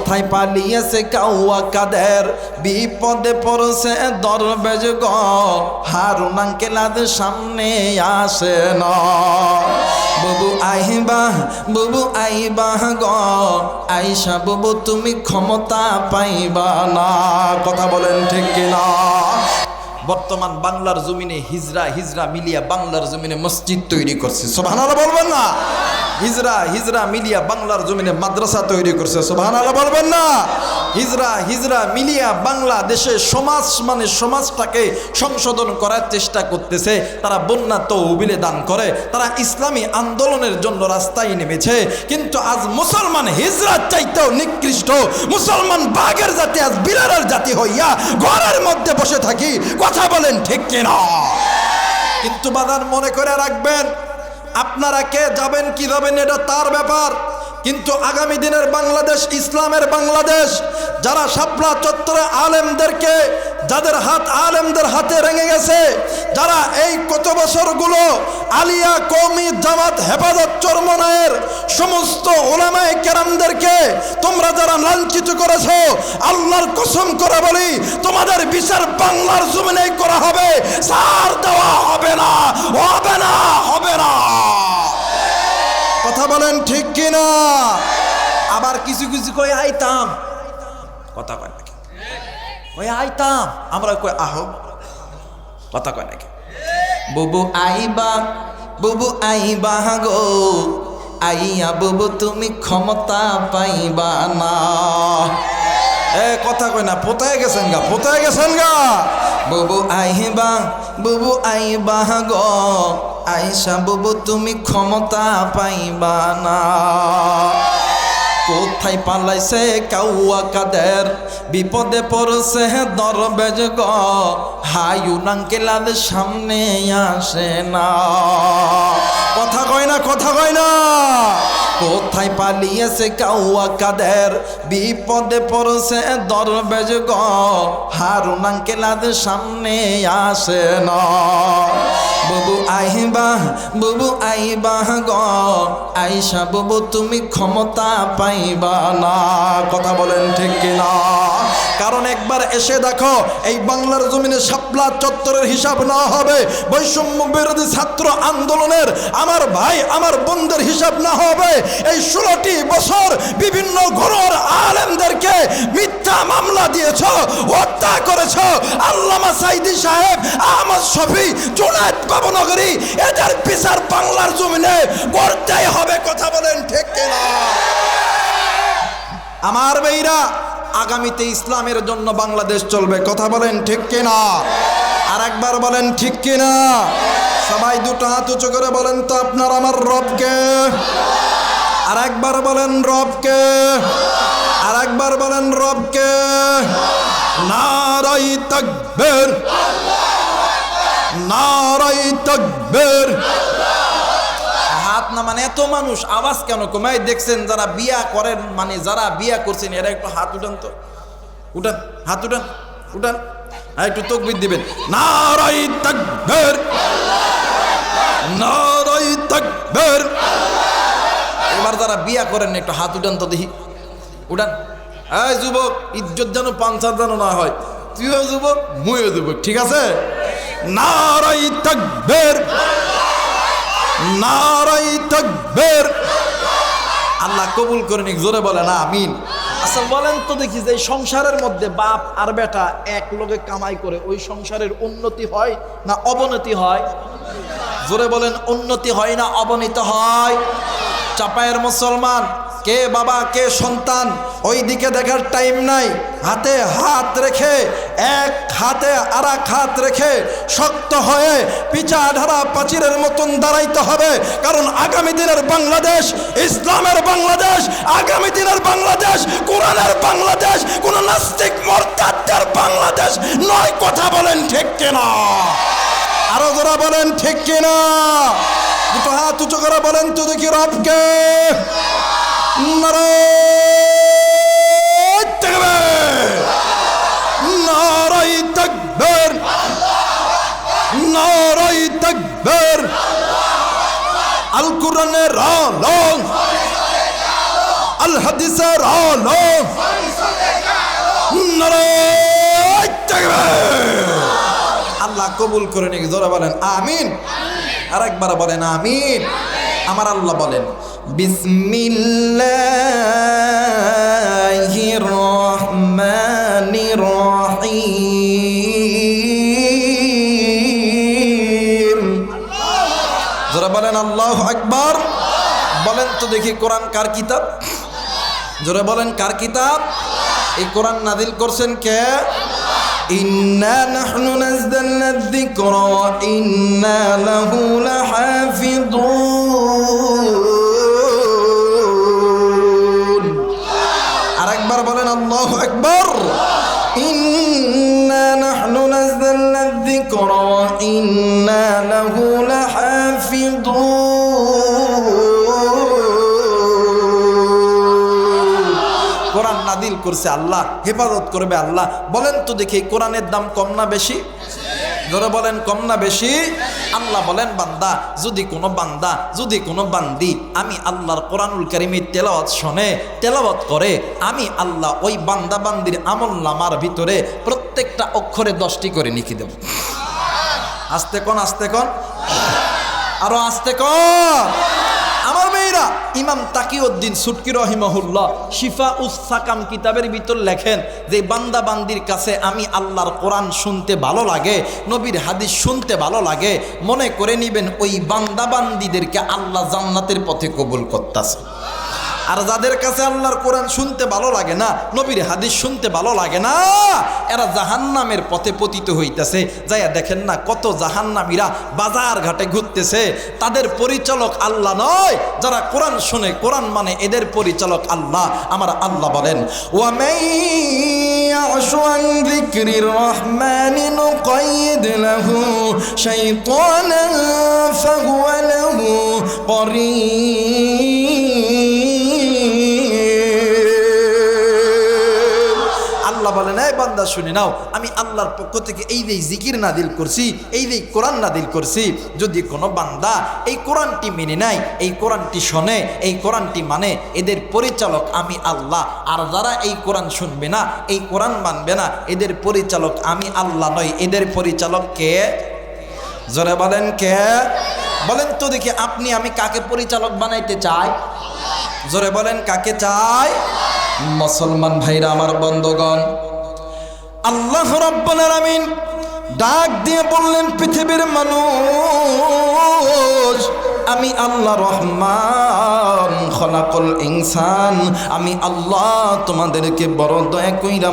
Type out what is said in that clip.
কোথায় পালিয়েছে কাউয়া কাদের, বিপদে পড়ছে দরবেশ গো, হারুন আঙ্কেল আজ সামনে আসে না। বুবু আইবা, বুবু আইবা গো, আইসা বুবু তুমি ক্ষমতা পাইবা না। কথা বলেন ঠিক কিনা? বর্তমান বাংলার জমিনে হিজরা মিলিয়া বাংলার জমিনে মসজিদ তৈরি করছে, সুবহানাল্লাহ বলবেন না? হিজরা মিলিয়া বাংলার জমিনে মাদ্রাসা তৈরি করছে, সুবহানাল্লাহ বলবেন না? হিজরা মিলিয়া বাংলাদেশে সমাজটাকে সংশোধন করার চেষ্টা করতেছে। তারা বন্যা তহবিলে দান করে, তারা ইসলামী আন্দোলনের জন্য রাস্তায় নেমেছে। কিন্তু আজ মুসলমান হিজরার চাইতেও নিকৃষ্ট, মুসলমান বাঘের জাতি আজ বিড়ালের জাতি হইয়া ঘরের মধ্যে বসে থাকি। কথা বলেন ঠিক কিনা? কিন্তু বাদান মনে করে রাখবেন, আপনারা কে যাবেন কি যাবেন এটা তার ব্যাপার, কিন্তু আগামী দিনের বাংলাদেশ ইসলামের বাংলাদেশ। যারা শাপলা চত্বরে আলেমদেরকে, যাদের হাত আলেমদের হাতে রেঙে গেছে, যারা এই কত বছরগুলো আলিয়া কওমি জামাত হেফাজত চরমনায়ের সমস্ত উলামায়ে কেরামদেরকে তোমরা যারা লাঞ্ছিত করেছো, আল্লাহর কসম করে বলি তোমাদের বিচার বাংলার জমিনে করা হবে, ছাড় দেওয়া হবে না, হবে না, হবে না। কথা বলেন ঠিক কিনা? আবার কিছু কিছু কই আইতাম, কথা কয় নাকি? ওই আইতাম, আমরা কই আহো, কথা কয় নাকি? বুবু আইবা, বুবু আইবা গো, আইয়া বুবু তুমি ক্ষমতা পাইবা না। কথা কয় না, পোতায় গেছেন গা, পোতায় গেছেন গা। বুবু আইবা, বুবু আইবা গো, আইসা বুবু তুমি ক্ষমতা পাইবা না। কোথায় পালাইছে কাউয়া কাদের, বিপদে পড়ছে দরবেশ গো, হারুন আঙ্কেল আজ সামনে আসে না। কথা কয় না, কথা কয় না? কোথায় পালিয়েছে কাউয়া কাদের, বিপদে পড়ছে দরবেশ গো, হারুন আঙ্কেল আজ সামনে আসে না। বুবু আইবা, বুবু আইবা গো, আইসা বুবু তুমি ক্ষমতা পাইবা না। কথা বলেন ঠিক কিনা? কারণ একবার এসে দেখো, এই বাংলার জমিনে শাপলা চত্বরের হিসাব না হবে, বৈষম্য বিরোধী ছাত্র আন্দোলনের আমার ভাই আমার বোনদের হিসাব না হবে, এই 16টি বছর বিভিন্ন ঘোর আলেমদেরকে মিথ্যা মামলা দিয়েছ, হত্যা করেছ, আল্লামা সাইদি সাহেব, আহমদ শফি, জুনায়েদ বাবুনগরী, এদের বিচার বাংলার জমিনে করতেই হবে। কথা বলেন ঠিক কিনা? আমার ভাইরা, আগামীতে ইসলামের জন্য বাংলাদেশ চলবে। কথা বলেন ঠিক কিনা? আর একবার বলেন ঠিক কিনা? সবাই দুটো হাত উঁচু করে বলেন তো আপনার আমার রবকে। আর একবার বলেন রবকে, আর একবার বলেন রবকে। নারায়ে তাকবীর, নারায়ে তাকবীর। হাত না মানে এত মানুষ, আওয়াজ কেন কমায়? দেখছেন যারা বিয়া করেন, মানে যারা বিয়া করছেন এরা একটু হাত উঠান তো, উঠান, হাত উঠান, উঠান, আর একটু তাকবীর দিবেন। নারায়ে তাকবীর, নারায়ে তাকবীর। এবার যারা বিয়া করেন একটু হাত উঠান তো দেখি, উঠান। এই যুবক, ইজ্জত যেন পাঞ্চার যেন না হয়, তুইও যুবক মুইও যুবক, ঠিক আছে? নারায়ে তাকবীর, নারায়ে তাকবীর। আল্লাহ কবুল করে নিক, জোরে বলেন আমিন। আচ্ছা বলেন তো দেখি, যে সংসারের মধ্যে বাপ আর বেটা এক লগে কামাই করে, ওই সংসারের উন্নতি হয় না অবনতি হয়? জোরে বলেন, উন্নতি হয় না অবনতি হয়? চাপায়ের মুসলমান, কে বাবা কে সন্তান ওই দিকে দেখার টাইম নাই। হাতে হাত রেখে, এক হাতে আর এক হাত রেখে শক্ত হয়ে পিছা ঢালা প্রাচীরের মতন দাঁড়াইতে হবে। কারণ আগামী দিনের বাংলাদেশ ইসলামের বাংলাদেশ, আগামী দিনের বাংলাদেশ কোরআনের বাংলাদেশ, কোন নাস্তিক মুরতাদদের বাংলাদেশ নয়। কথা বলেন ঠিক কিনা? আরো যারা বলেন ঠিক কিনা? দুটো হাত উঁচু করে বলেন তো দেখি রবকে। নারায়ে তাকবীর, নারায়ে তাকবীর, নারায়ে তাকবীর। আল কোরআনের আলো, আল হাদিসের আলো, কবুল করে নিক। জোরে বলেন আমিন। আরেকবার বলেন আমিন। আমার আল্লাহ বলেন বিসমিল্লাহির রহমানির রহিম। যারা বলেন আল্লাহু আকবার। বলেন তো দেখি কোরআন কার কিতাব? জোরে বলেন কার কিতাব? এই কোরআন নাযিল করছেন কে? ইন্না নাহনু নাযালনা যিকরা ওয়া ইন্না লাহু লাহাফিযুন। আরেকবার বলেন আল্লাহু আকবার। ইন্না নাহনু নাযালনা যিকরা ওয়া ইন্না লাহু লাহাফিযুন। কোরআন নাযিল করছে আল্লাহ, হেফাজত করবে আল্লাহ। বলেন তো দেখি কোরআনের দাম কম না বেশি? ধরে বলেন কম না বেশি? আল্লাহ বলেন বান্দা যদি কোনো বান্দা যদি কোনো বান্দি আমি আল্লাহর কোরআনুল কারীমের তেলাওয়াত শোনে, তেলাওয়াত করে, আমি আল্লাহ ওই বান্দা বান্দির আমলনামার ভিতরে প্রত্যেকটা অক্ষরে 10টি করে লিখে দেব। আস্তে কোন, আস্তে কোন, আরো আস্তে কোন। আমার মেয়েরা, ইমাম তাকিউদ্দিন সুটকি রহিমাহুল্লাহ শিফা উস সাকাম কিতাবের ভিতর লেখেন যে বান্দা বান্দির কাছে আমি আল্লাহর কোরআন শুনতে ভালো লাগে, নবীর হাদিস শুনতে ভালো লাগে, মনে করে নিবেন ওই বান্দা বান্দিদেরকে আল্লাহ জান্নাতের পথে কবুল করতেছে। আর যাদের কাছে আল্লাহর কোরআন শুনতে ভালো লাগে না, নবীর হাদিস শুনতে ভালো লাগে না, এরা জাহান্নামের পথে পতিত হইতেছে। যাইয়া দেখেন না কত জাহান্নামীরা বাজার ঘাটে ঘুরতেছে। তাদের পরিচালক আল্লাহ নয়, যারা কোরআন শুনে কোরআন মানে এদের পরিচালক আল্লাহ। আমার আল্লাহ বলেন ওয়া মাইয়াশু আন যিকরির রহমানি নুকাইয়িদ লাহু শাইতানান ফাহুয়া লাহু করিন। আল্লাহ বলেন এই বান্দা শুনে নাও, আমি আল্লাহর পক্ষ থেকে এই যে জিকির নাদিল করছি, এই যে কোরআন নাদিল করছি, যদি কোনো বান্দা এই কোরআনটি মেনে নেয়, এই কোরআনটি শোনে, এই কোরআনটি মানে, এদের পরিচালক আমি আল্লাহ। আর যারা এই কোরআন শুনবে না, এই কোরআন মানবে না, এদের পরিচালক আমি আল্লাহ নয়, এদের পরিচালক কে? জোরে বলেন কে? বলেন তো দেখি আপনি আমি কাকে পরিচালক বানাইতে চাই? জোরে বলেন কাকে চাই? মুসলমান ভাইরা আমার বন্ধুগণ, আল্লাহ রাব্বুল আলামিন ডাক দিয়ে বললেন পৃথিবীর মানুষ, আমি আল্লাহ রহমান খলাকুল ইনসান, আমি আল্লাহ তোমাদেরকে বড় দয়া কইরা